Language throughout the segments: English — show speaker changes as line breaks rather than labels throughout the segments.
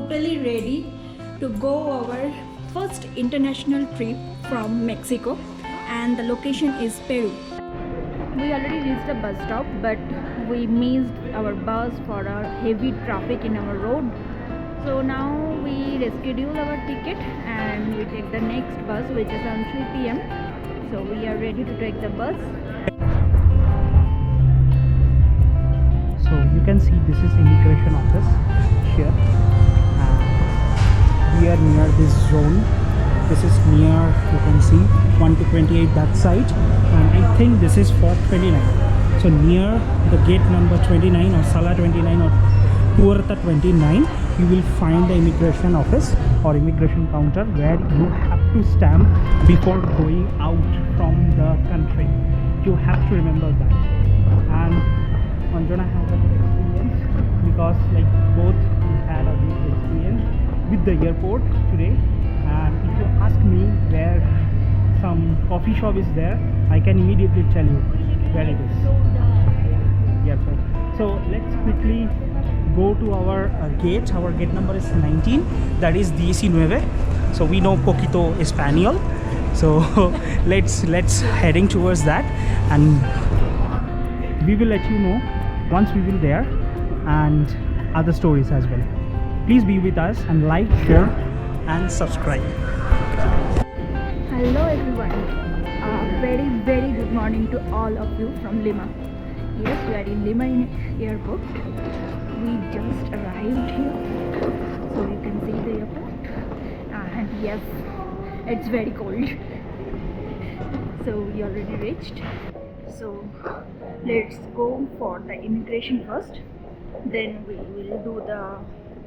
totally ready to go our first international trip from Mexico, and the location is Peru. We already reached the bus stop, but we missed our bus for a heavy traffic in our road. So now we reschedule our ticket and we take the next bus, which is on 3 p.m. So we are ready to take the bus.
So you can see this is immigration office here. We are near this zone. This is near, you can see 1 to 28 that side, and I think this is for 29. So near the gate number 29 or Sala 29 or Puerta 29, you will find the immigration office or immigration counter where you have to stamp before going out from the country. You have to remember that. And Anjana has a good experience because like both we had a good experience with the airport today. And if you ask me where some coffee shop is there, I can immediately tell you where it is. Airport. So let's quickly go to our gate. Our gate number is 19. That is 19. So we know poquito Espanol. So let's heading towards that, and we will let you know once we will there and other stories as well. Please be with us and like, share and subscribe.
Hello everyone. Very good morning to all of you from Lima. Yes, we are in Lima airport. We just arrived here, so you can see the airport. And yes, it's very cold. So we already reached. So let's go for the immigration first. Then we will do the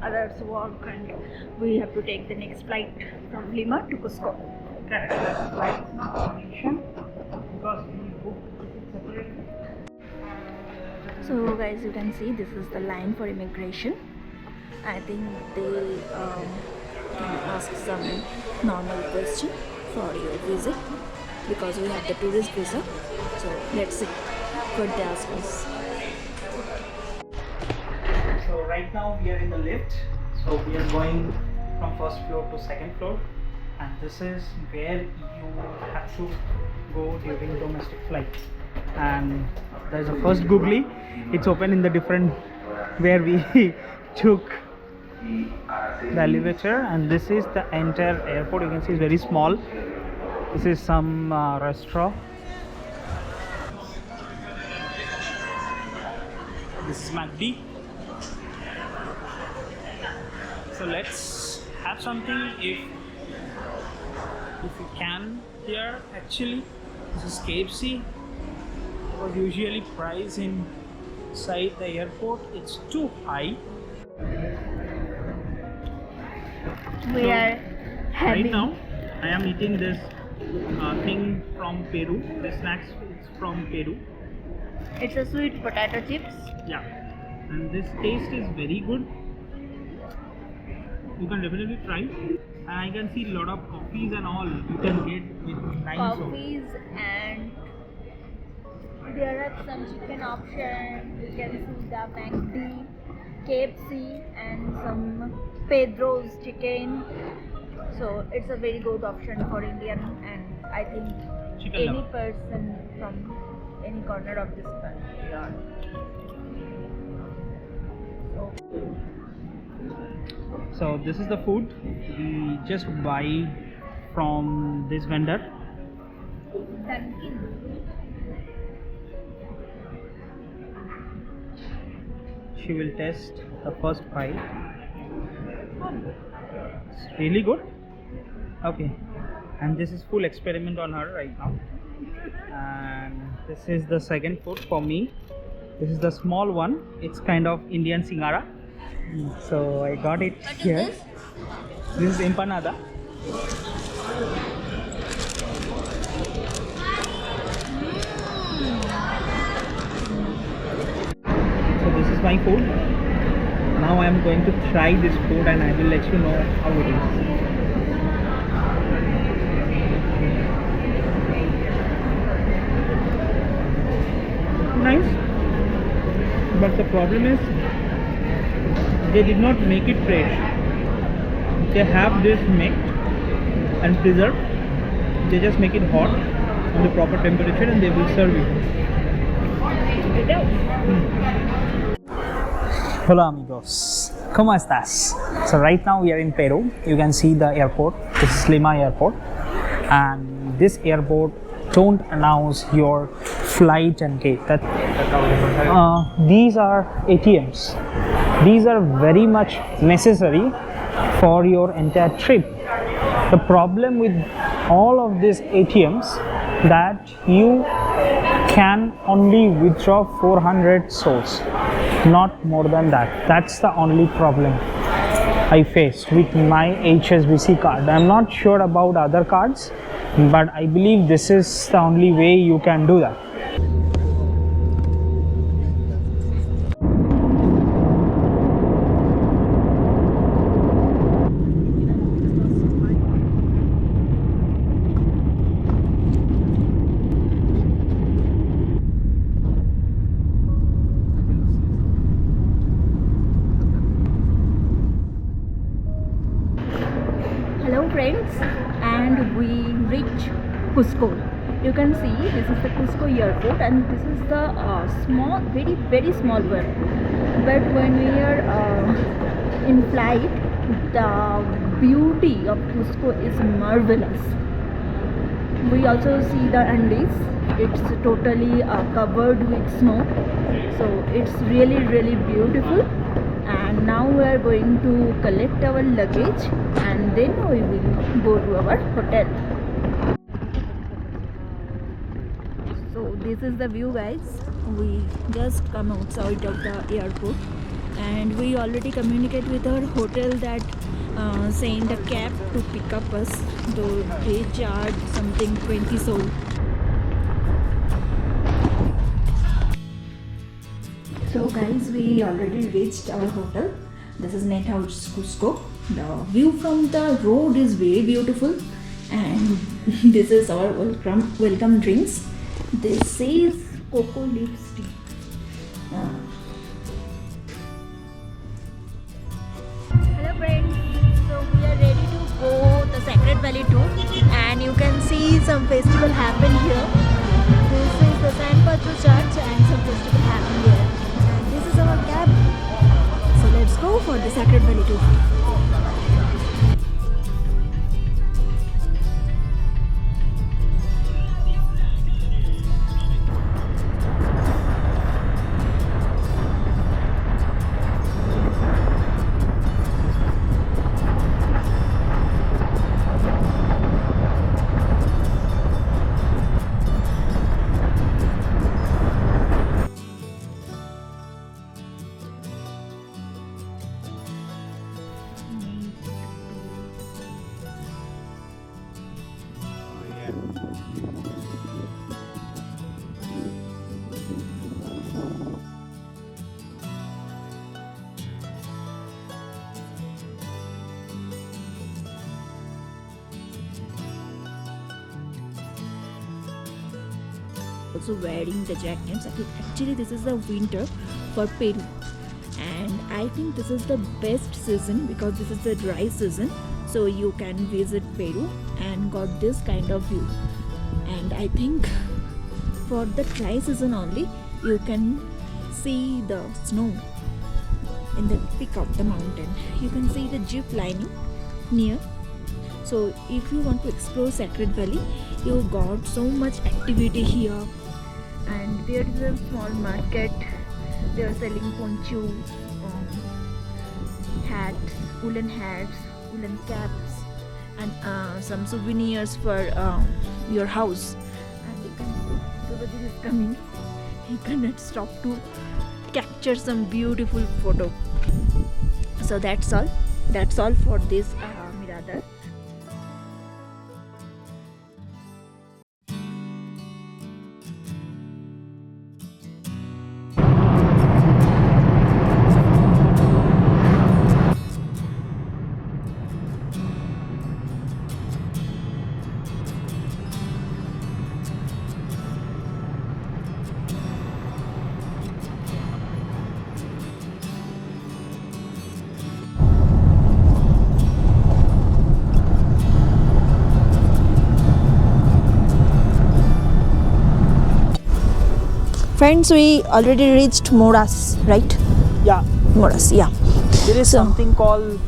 others work, and we have to take the next flight from Lima to Cusco.
Correct. Flight information because we booked it separate.
So guys, you can see this is the line for immigration. I think they can ask some normal question for your visa because we have the tourist visa. So let's see what they ask us.
So right now we are in the lift. So we are going from first floor to second floor, and this is where you have to go during domestic flight. And there's a first googly. It's open in the different where we took the elevator, and this is the entire airport. You can see it's very small. This is some restaurant. This is MacD. So let's have something if we can here. Actually, this is KFC. Because usually price inside the airport it's too high.
We are having
Right now I am eating this thing from Peru. The snacks is from Peru.
It's a sweet potato chips.
Yeah, and this taste is very good. You can definitely try, and I can see a lot of coffees and all you can get with lime soda.
Coffees, and there are some chicken options. You can see the McD, KFC, and some Pedro's chicken. So it's a very good option for Indian, and I think
Chicken
any
lover.
person from any corner of this country.
So this is the food we just buy from this vendor. She will test the first bite. It's really good. Okay, and this is full experiment on her right now. And this is the second food for me. This is the small one. It's kind of Indian singara. So I got it here. This is empanada. So this is my food. Now I am going to try this food and I will let you know how it is. Nice, but the problem is they did not make it fresh. they have this made and preserved. They just make it hot on the proper temperature and they will serve you. Hola amigos, ¿cómo estás? So right now we are in Peru. You can see the airport. This is Lima airport, and this airport don't announce your flight and gate. These are ATMs. These are very much necessary for your entire trip. The problem with all of these ATMs that you can only withdraw 400 sols, not more than that. That's the only problem I faced with my HSBC card. I'm not sure about other cards, but I believe this is the only way you can do that.
Hello friends, and we reach Cusco. You can see this is the Cusco airport, and this is the small, very small one. But when we are in flight, the beauty of Cusco is marvelous. We also see the Andes. It's totally covered with snow, so it's really beautiful. And now we are going to collect our luggage and then we will go to our hotel. So this is the view, guys. We just come outside of the airport and we already communicate with our hotel that send a cab to pick up us, though they charge something 20 sol. So guys, we already reached our hotel. This is Net House Cusco. The view from the road is very beautiful, and this is our welcome drinks. This says cocoa leaves tea. Hello friends, so we are ready to go the Sacred Valley tour, and you can see some festival happen here. This is the San Pedro Church and some festival happen here. This is our cab, so let's go for the Sacred Valley tour. Also wearing the jackets. Actually this is the winter for Peru, and I think this is the best season because this is the dry season, so you can visit Peru and got this kind of view. And I think for the dry season only you can see the snow in the peak of the mountain. You can see the jeep lining near. So if you want to explore Sacred Valley, you got so much activity here. And there is a small market. They are selling poncho, hats, woolen caps, and some souvenirs for your house. And you can see Tubebuddy is coming. He cannot stop to capture some beautiful photo. So that's all for this Mirador. Friends, we already reached Moras, right?
Yeah,
Moras, yeah.
there is
So-
something called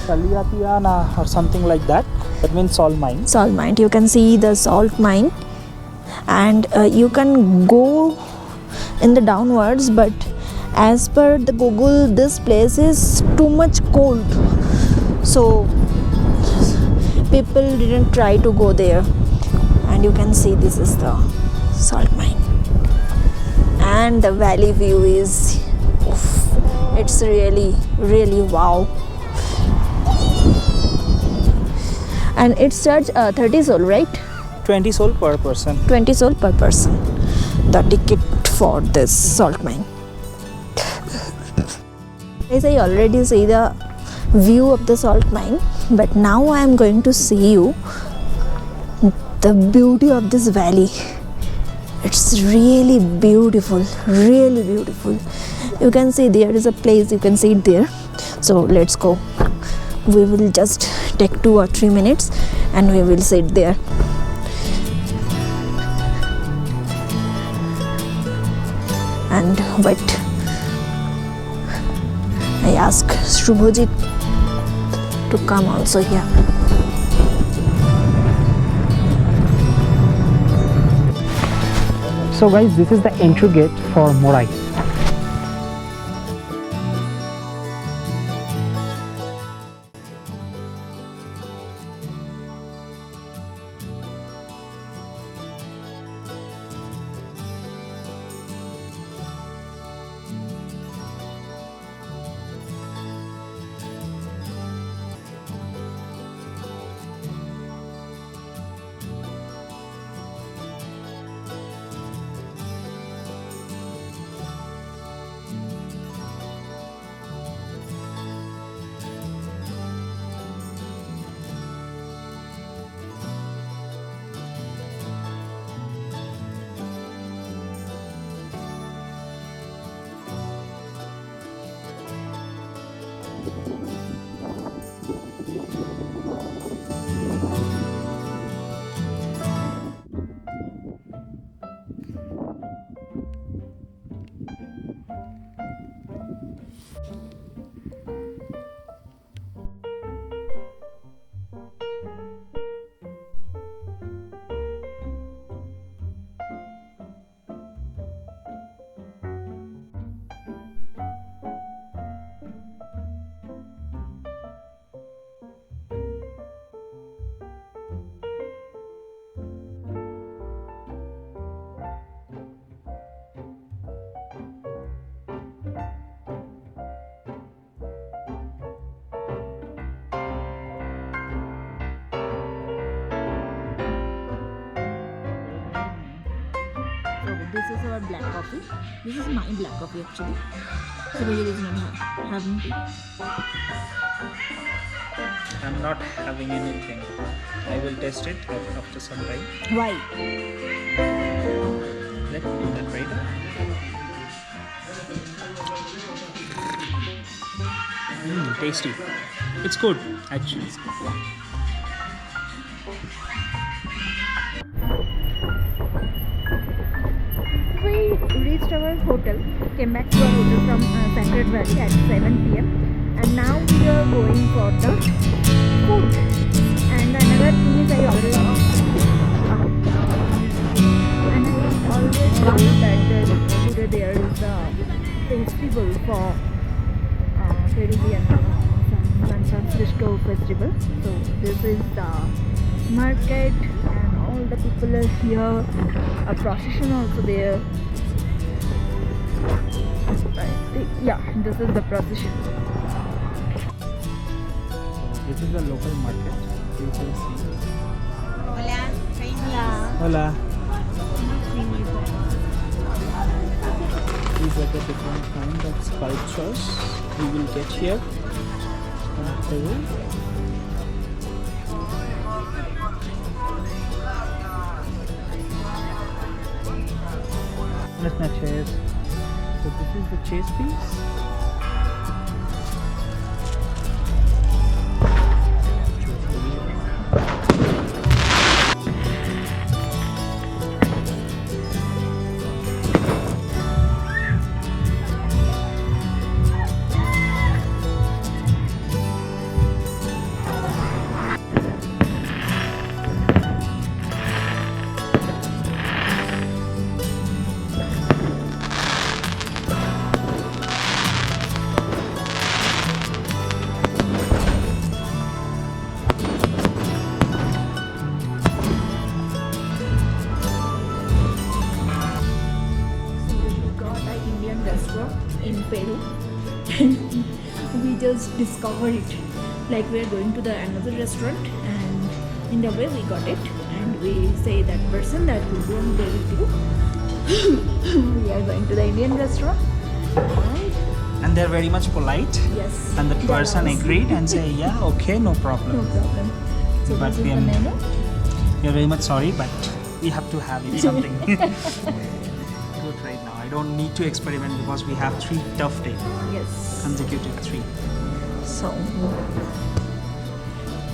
Saliatiana or something like that. That means salt mine.
Salt mine. You can see the salt mine, and you can go in the downwards, but as per the Google, this place is too much cold, so people didn't try to go there. And you can see this is the salt mine, and the valley view is oof, it's really wow. And it's charge 30 sol, right?
20 sol per person.
20 sol per person, the ticket for this salt mine. As I already see the view of the salt mine, but now I am going to see you the beauty of this valley. It's really beautiful, really beautiful. You can see there is a place, you can see it there. So let's go. We will just take 2 or 3 minutes and we will sit there. And wait, I ask Shubhajit to come also here.
So guys, this is the entry gate for Morai.
This is our black coffee. This is my black coffee actually. So Roger is not having tea.
I'm not having anything. I will test it after some time.
Why?
Let me do that right now. Tasty. It's good actually.
We reached our hotel, came back to our hotel from Sacred Valley at 7 p.m. and now we are going for the food. And another thing is I always told that today there is a festival for Peruvian San Francisco festival. So this is the market and all the people are here. A procession also there. Yeah, this is the procession.
This is the local market. You can see.
Hola,
Hola. These are the different kind of sculptures we will get here in Peru. That's my chairs. So this is the chase piece.
Peru. We just discovered it. Like we are going to the another restaurant, and in the way we got it, and we say that person that will go and there with you. We are going to the Indian restaurant,
And they're very much polite.
yes,
And the
they
person
allow us.
agreed and say, yeah, okay, no
No
problem.
problem. So
But
this is
we
the
are-
menu.
We are very much sorry, but we have to have it something. Good right now. I don't need to experiment because we have 3 tough days,
Yes.
consecutive 3.
So,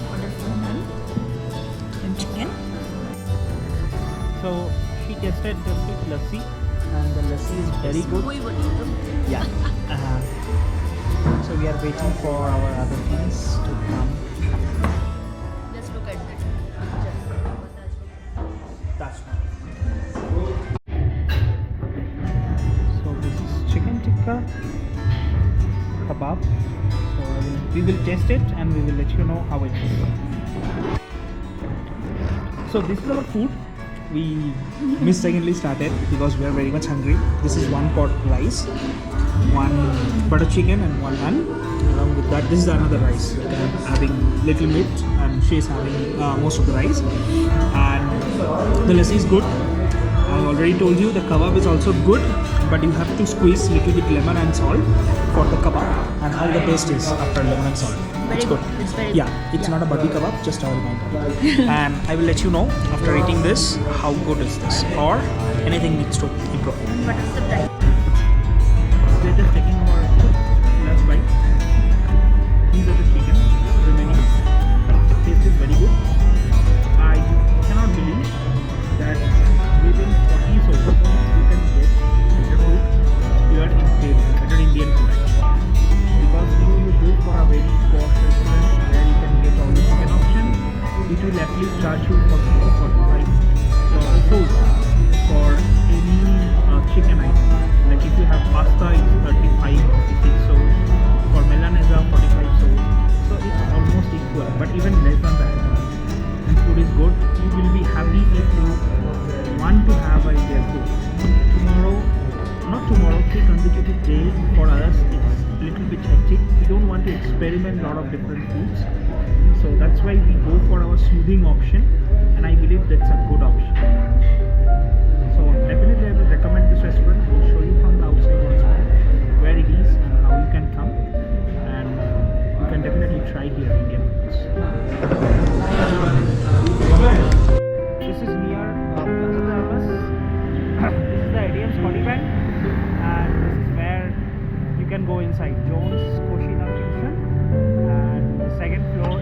order for naan and chicken.
So she tasted the sweet lassi, and the lassi is very good.
Tubebuddy.
Yeah. So we are waiting for our other things to come.
Just look at that.
That's one. So this is chicken tikka kebab. So we will taste it and we will let you know how it is. So this is our food. We mistakenly started because we are very much hungry. This is 1 pot rice, 1 butter chicken and 1 naan. Along with that, this is another rice. Like I'm having little meat and she's having most of the rice. And the lassi is good. I already told you the kebab is also good, but you have to squeeze little bit lemon and salt for the kebab. And how the taste is after lemon and salt. It's good.
It's very
Yeah, it's not a badi kebab, just a reminder. And I will let you know after eating this how good is this or anything needs to improve.
What is the price?
We're just taking our last bite. These are the chicken remaining. Taste is very good. I cannot believe that within 40 souls you can get better food here in Peru, better Indian food actually. Because you go for a very posh restaurant where you can get all the chicken option, it will at least charge you for 45 souls for any chicken item. Like if you have pasta, it's 35 or 56 souls. For milanesa, 45 souls. So it's almost equal, but even less than that. And food is good. You will be happy if you want to have a Indian food. Not tomorrow, 3 consecutive days for us, it's a little bit hectic. We don't want to experiment a lot of different foods. So that's why we go for our soothing option, and I believe that's a good option. So definitely I will recommend this restaurant. I will show you from the outside once more where it is and how you can come, and you can definitely try here Indian foods. This is near Plaza de Armas. This is the ATM Scotty Bank, and this is where you can go inside Jones Koshina Junction, and the second floor